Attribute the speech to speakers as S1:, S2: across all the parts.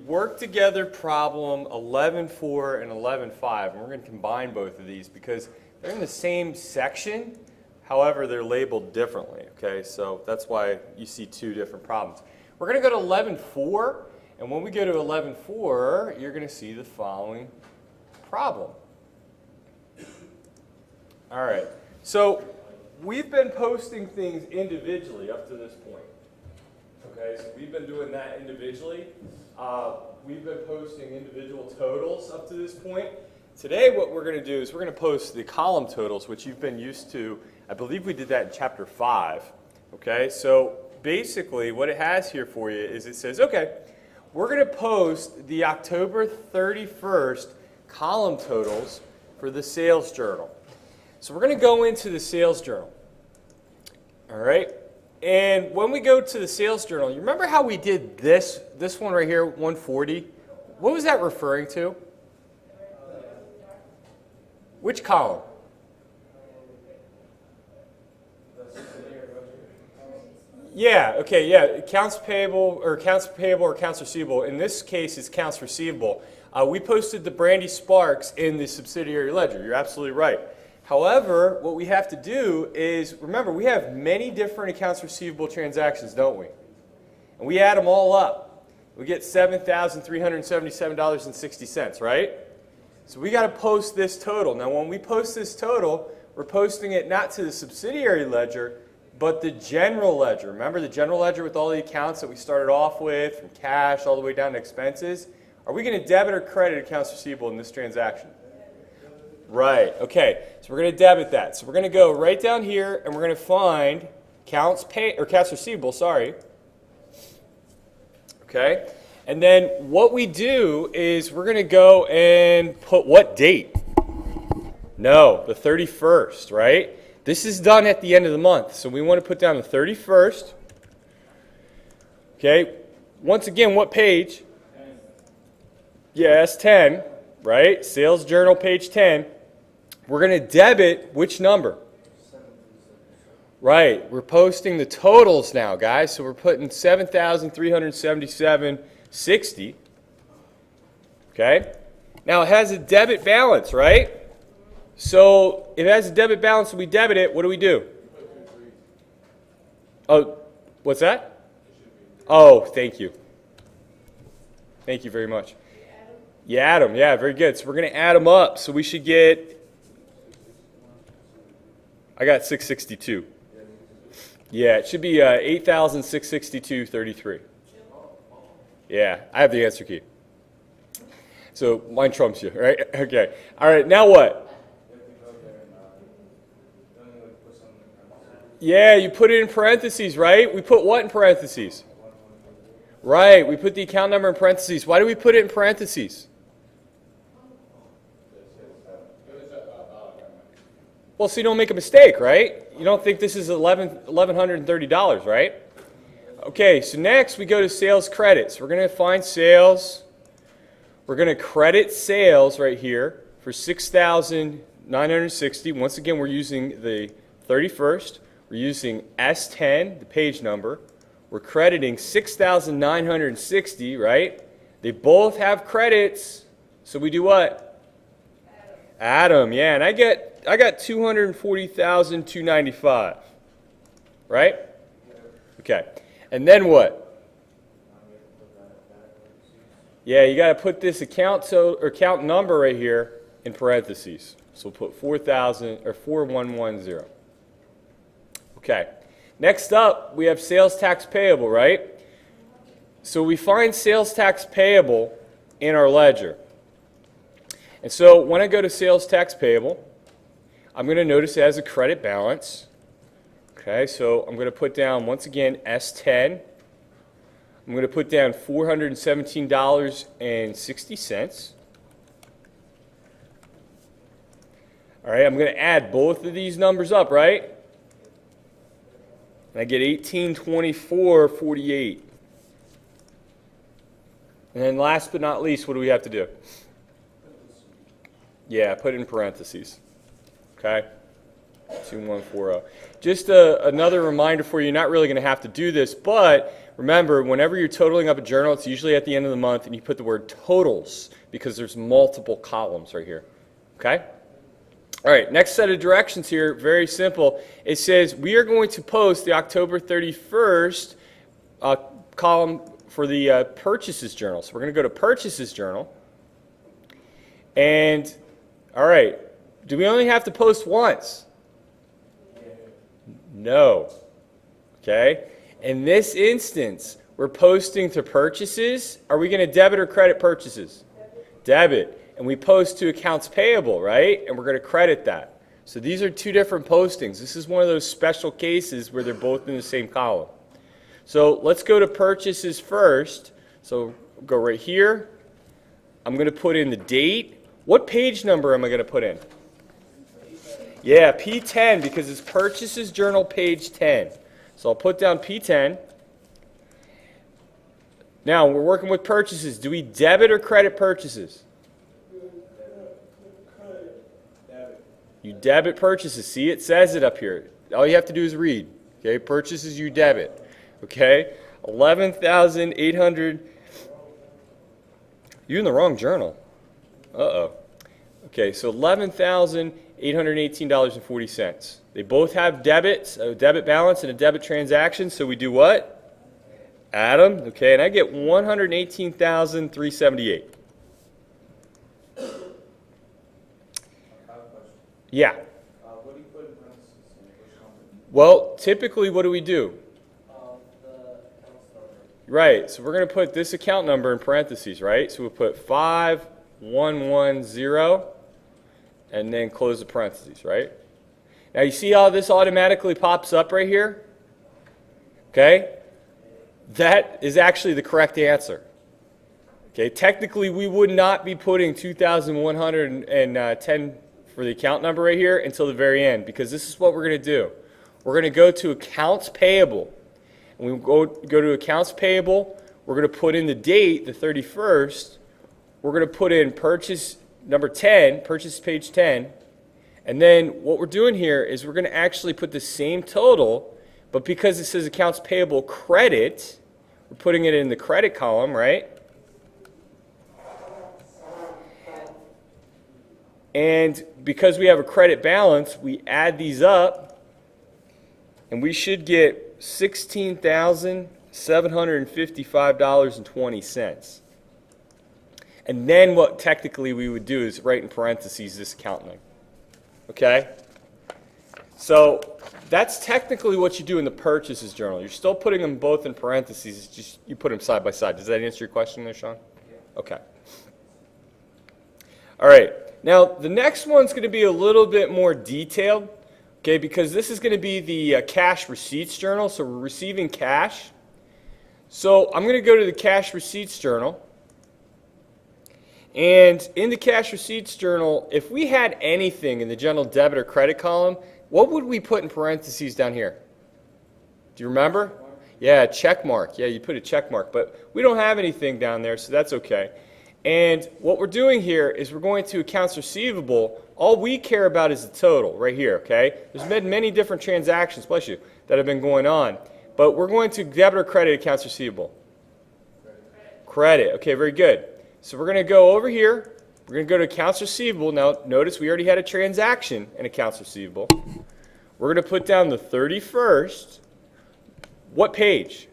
S1: work together problem 11.4 and 11.5, and we're going to combine both of these because they're in the same section, however they're labeled differently, okay? So that's why you see two different problems. We're going to go to 11.4, and when we go to 11.4, you're going to see the following problem. All right, so we've been posting things individually up to this point. Okay, so we've been doing that individually. We've been posting individual totals up to this point. Today what we're going to do is we're going to post the column totals, which you've been used to. I believe we did that in chapter 5. Okay, so basically what it has here for you is it says, okay, we're going to post the October 31st column totals for the sales journal. So we're going to go into the sales journal. All right. And when we go to the sales journal, you remember how we did this one right here, 140? What was that referring to? Which column? Yeah, okay, yeah, accounts payable or accounts receivable. In this case, it's accounts receivable. We posted the Brandy Sparks in the subsidiary ledger. You're absolutely right. However, what we have to do is, remember, we have many different accounts receivable transactions, don't we? And we add them all up. We get $7,377.60, right? So we got to post this total. Now, when we post this total, we're posting it not to the subsidiary ledger, but the general ledger. Remember the general ledger with all the accounts that we started off with, from cash all the way down to expenses? Are we going to debit or credit accounts receivable in this transaction? Right, okay, so we're going to debit that. So we're going to go right down here and we're going to find accounts receivable, sorry. Okay, and then what we do is we're going to go and put what date? No, the 31st, right? This is done at the end of the month, so we want to put down the 31st. Okay, once again, what page? Yeah, S10, right? Sales journal, page 10. We're going to debit which number? Right, we're posting the totals now, guys. So we're putting $7,377.60. Okay? Now it has a debit balance, right? So if it has a debit balance and we debit it, what do? Oh, what's that? Oh, thank you. Thank you very much. You add them, yeah, very good. So we're going to add them up. So we should get, I got 662. Yeah, it should be 8,662.33. Yeah, I have the answer key. So mine trumps you, right? Okay. All right, now what? Yeah, you put it in parentheses, right? We put what in parentheses? Right, we put the account number in parentheses. Why do we put it in parentheses? Well, so you don't make a mistake, right? You don't think this is $1,130, right? Okay, so next we go to sales credits. We're going to find sales. We're going to credit sales right here for $6,960. Once again, we're using the 31st. We're using S10, the page number. We're crediting $6,960, right? They both have credits, so we do what? Add them, yeah, and I got $240,295, right? Okay, and then what? Yeah, you got to put this account number right here in parentheses. So we'll put 4110. Okay. Next up, we have sales tax payable, right? So we find sales tax payable in our ledger. And so when I go to sales tax payable, I'm going to notice it has a credit balance. Okay, so I'm going to put down, once again, S10. I'm going to put down $417.60. All right, I'm going to add both of these numbers up, right? And I get $1824.48. And then last but not least, what do we have to do? Yeah, put it in parentheses. Okay? 2140. Just another reminder for you, you're not really going to have to do this, but remember, whenever you're totaling up a journal, it's usually at the end of the month, and you put the word totals because there's multiple columns right here. Okay? All right, next set of directions here, very simple. It says we are going to post the October 31st column for the purchases journal. So we're going to go to purchases journal. And, all right, do we only have to post once? No. Okay? In this instance, we're posting to purchases. Are we going to debit or credit purchases? Debit. And we post to accounts payable, right? And we're going to credit that. So these are two different postings. This is one of those special cases where they're both in the same column. So let's go to purchases first. So go right here. I'm going to put in the date. What page number am I going to put in? Yeah, P10, because it's purchases journal page 10. So I'll put down P10. Now, we're working with purchases. Do we debit or credit purchases? You debit purchases. See, it says it up here. All you have to do is read. Okay, purchases you debit. Okay, 11,800. You're in the wrong journal. Uh-oh. Okay, so $11,818.40. They both have debits, a debit balance and a debit transaction. So we do what? Add them. Okay, and I get $118,378. Yeah.
S2: What do you put in parentheses?
S1: Well, typically, what do we do? Right, so we're going to put this account number in parentheses, right? So we'll put 5110 and then close the parentheses, right? Now, you see how this automatically pops up right here? Okay? That is actually the correct answer. Okay, technically, we would not be putting 2,110 for the account number right here until the very end, because this is what we're going to do. We're going to go to accounts payable. And we go to accounts payable. We're going to put in the date, the 31st. We're going to put in purchase number 10, purchase page 10. And then what we're doing here is we're going to actually put the same total, but because it says accounts payable credit, we're putting it in the credit column, right? And because we have a credit balance, we add these up, and we should get $16,755.20. And then what technically we would do is write in parentheses this account name. Okay? So that's technically what you do in the purchases journal. You're still putting them both in parentheses. It's just you put them side by side. Does that answer your question there, Sean? Okay. All right. Now, the next one's going to be a little bit more detailed, okay, because this is going to be the cash receipts journal. So we're receiving cash. So I'm going to go to the cash receipts journal. And in the cash receipts journal, if we had anything in the general debit or credit column, what would we put in parentheses down here? Do you remember? Yeah, check mark. Yeah, you put a check mark. But we don't have anything down there, so that's okay. And what we're doing here is we're going to accounts receivable. All we care about is the total right here, okay? There's been many different transactions, bless you, that have been going on. But we're going to debit or credit accounts receivable? Credit. Okay, very good. So we're going to go over here. We're going to go to accounts receivable. Now, notice we already had a transaction in accounts receivable. We're going to put down the 31st. What page?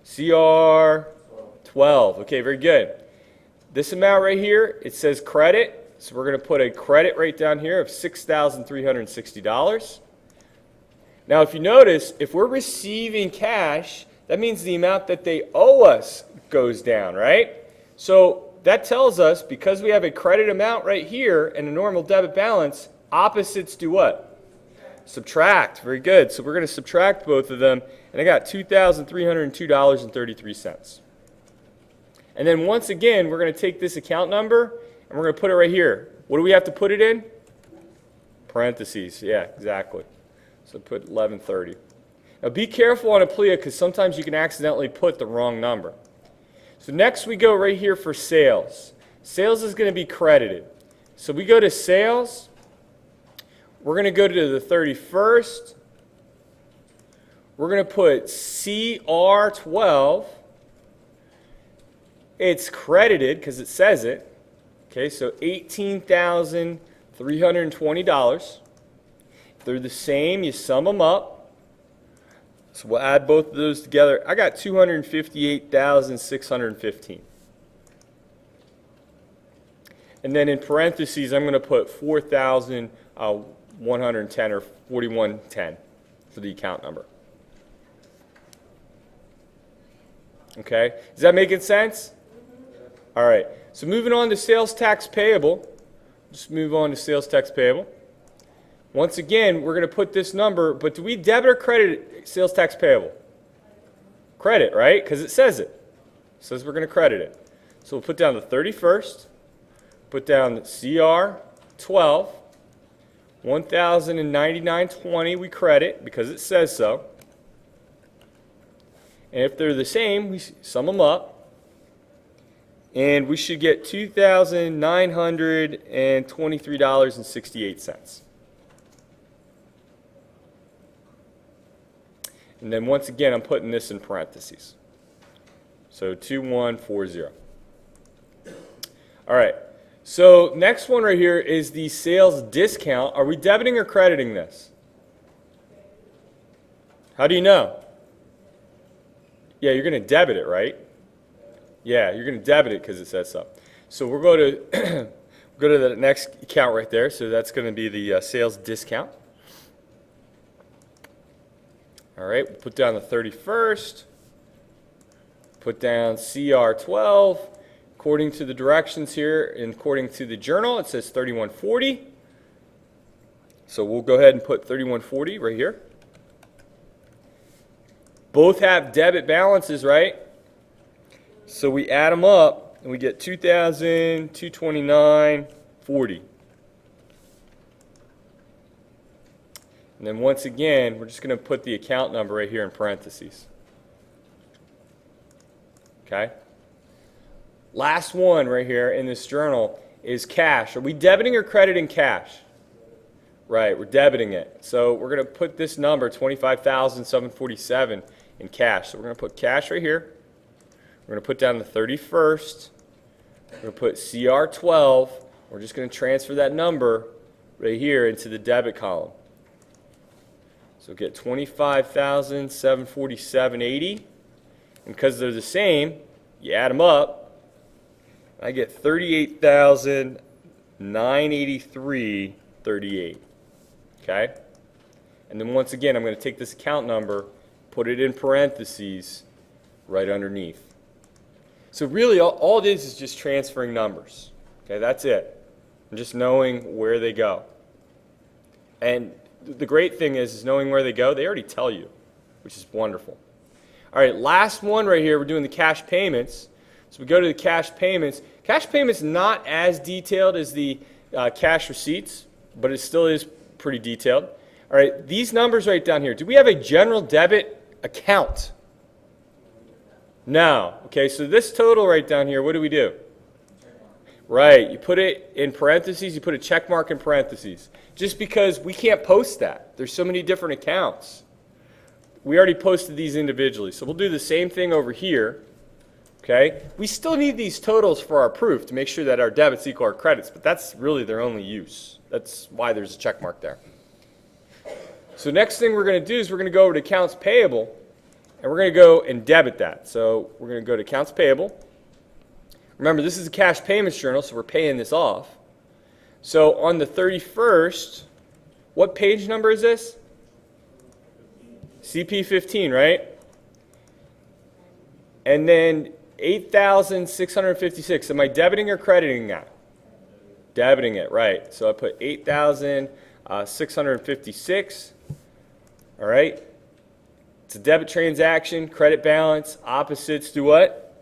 S1: CR 12. Okay, very good. This amount right here, it says credit. So we're going to put a credit right down here of $6,360. Now, if you notice, if we're receiving cash, that means the amount that they owe us goes down, right? So that tells us, because we have a credit amount right here and a normal debit balance, opposites do what? Subtract. Very good. So we're going to subtract both of them, and I got $2,302.33. And then once again, we're going to take this account number, and we're going to put it right here. What do we have to put it in? Parentheses. Yeah, exactly. So put 1130. Now be careful on a PLEA, because sometimes you can accidentally put the wrong number. So next we go right here for sales. Sales is going to be credited. So we go to sales. we're going to go to the 31st. We're going to put CR12. It's credited because it says it. Okay, so $18,320. If they're the same, you sum them up. So we'll add both of those together. I got $258,615. And then in parentheses, I'm going to put 4,110 or 4110 for the account number. Okay, is that making sense? All right, so moving on to sales tax payable. Just move on to sales tax payable. Once again, we're going to put this number, but do we debit or credit sales tax payable? Credit, right? Because it says it. It says we're going to credit it. So we'll put down the 31st, put down the CR 12, 1,099.20 we credit because it says so. And if they're the same, we sum them up. And we should get $2,923.68. And then once again, I'm putting this in parentheses. So 2140. All right. So next one right here is the sales discount. Are we debiting or crediting this? How do you know? Yeah, you're going to debit it, right? Yeah, you're going to debit it because it says so. So we'll go to go to the next account right there. So that's going to be the sales discount. All right, we'll put down the 31st. Put down CR12. According to the directions here and according to the journal, it says 3140. So we'll go ahead and put 3140 right here. Both have debit balances, right? So we add them up and we get $2,229.40. And then once again, we're just going to put the account number right here in parentheses. Okay? Last one right here in this journal is cash. Are we debiting or crediting cash? Right, we're debiting it. So we're going to put this number, $25,747, in cash. So we're going to put cash right here. We're going to put down the 31st. We're going to put CR12. We're just going to transfer that number right here into the debit column. So get $25,747.80. And because they're the same, you add them up. I get $38,983.38. Okay? And then once again, I'm going to take this account number, put it in parentheses right underneath. So really, all it is just transferring numbers. Okay, that's it. And just knowing where they go. And the great thing is knowing where they go, they already tell you, which is wonderful. All right, last one right here, we're doing the cash payments. So we go to the cash payments. Cash payments not as detailed as the cash receipts, but it still is pretty detailed. All right, these numbers right down here. Do we have a general debit account? No. Okay, so this total right down here, what do we do? Right, you put it in parentheses, you put a check mark in parentheses. Just because we can't post that. There's so many different accounts. We already posted these individually. So we'll do the same thing over here. Okay, we still need these totals for our proof to make sure that our debits equal our credits, but that's really their only use. That's why there's a check mark there. So next thing we're going to do is we're going to go over to accounts payable, and we're going to go and debit that. So we're going to go to accounts payable. Remember, this is a cash payments journal, so we're paying this off. So on the 31st, what page number is this? CP15, right? And then 8,656. Am I debiting or crediting that? Debiting it, right. So I put 8,656. All right. It's a debit transaction, credit balance. Opposites do what?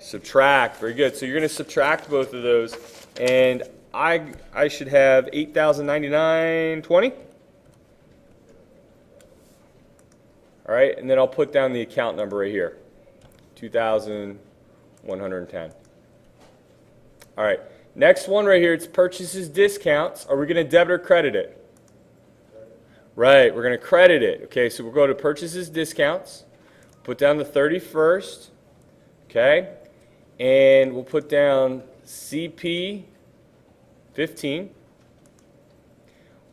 S1: Subtract. Very good. So you're going to subtract both of those. And I should have 8,099.20. All right. And then I'll put down the account number right here. 2,110. All right. Next one right here, it's purchases discounts. Are we going to debit or credit it? Right, we're going to credit it. Okay, so we'll go to purchases discounts, put down the 31st, okay, and we'll put down CP 15.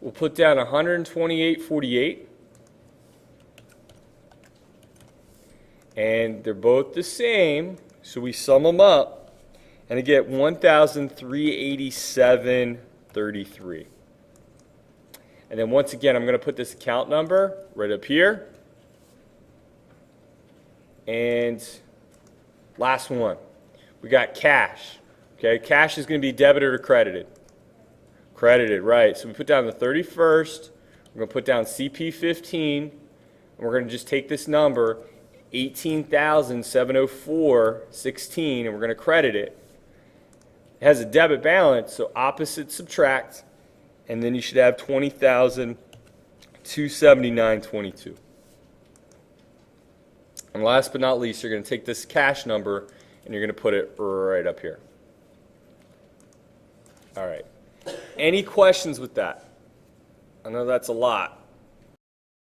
S1: We'll put down 128.48. And they're both the same, so we sum them up, and I get 1,387.33. And then once again, I'm going to put this account number right up here. And last one, we got cash. Okay, cash is going to be debited or credited. Credited, right. So we put down the 31st, we're going to put down CP15, and we're going to just take this number, 18,704.16, and we're going to credit it. It has a debit balance, so opposite subtract, and then you should have 20,279.22. And last but not least, you're going to take this cash number and you're going to put it right up here. All right. Any questions with that? I know that's a lot.